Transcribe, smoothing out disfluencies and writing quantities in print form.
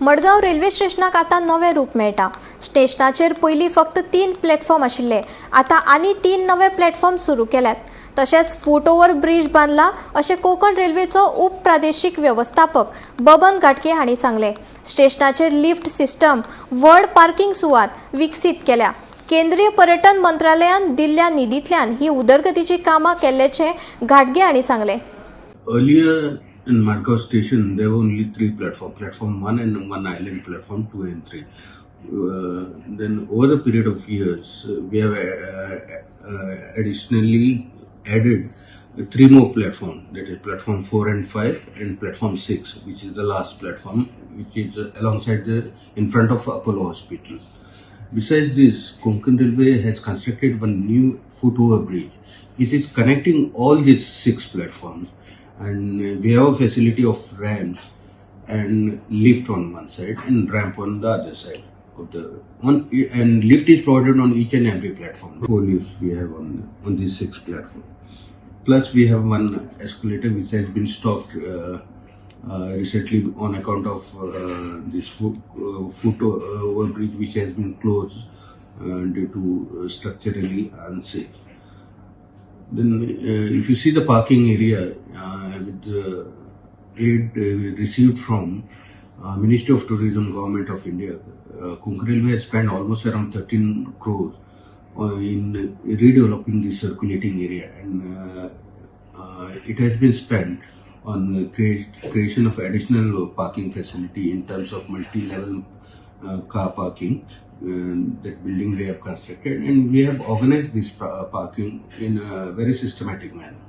Madgaon railway स्टेशनाक आता नवे रूप मेळटा। स्टेशनाचेर पयलीं फक्त 3 प्लॅटफॉर्म आशिल्ले, आता आनी 3 नवे प्लॅटफॉर्म सुरू केल्यात। तशेंच फूट ओव्हर ब्रिज बांधला अशें कोंकण रेल्वेचो उपप्रादेशीक व्यवस्थापक बबन घाटके हांणी सांगले। स्टेशनाचेर लिफ्ट सिस्टम, व्हड पार्किंग सुवात विकसीत केल्या। केंद्रीय पर्यटन मंत्रालयान दिल्ल्या निधींतल्यान ही उदरगतीची कामां केल्ल्याचें घाटगे हांणी सांगले। Earlier in Margao Station, there were only 3 platforms, platform 1 and 1 island platform 2 and 3. Then over the period of years, we have additionally added 3 more platforms, that is platform 4 and 5 and platform 6, which is the last platform, which is alongside in front of Apollo Hospital. Besides this, Konkan Railway has constructed one new foot over bridge, which is connecting all these 6 platforms. And we have a facility of ramps and lift on one side and ramp on the other side of the one, and lift is provided on each and every platform. 4 lifts we have on these 6 platforms. Plus we have one escalator which has been stopped recently on account of this foot over bridge which has been closed due to structurally unsafe. Then if you see the parking area with the aid received from Ministry of Tourism, Government of India, Konkan Railway has spent almost around 13 crores in redeveloping the circulating area, and it has been spent on creation of additional parking facility in terms of multi-level car parking. That building we have constructed, and we have organized this parking in a very systematic manner.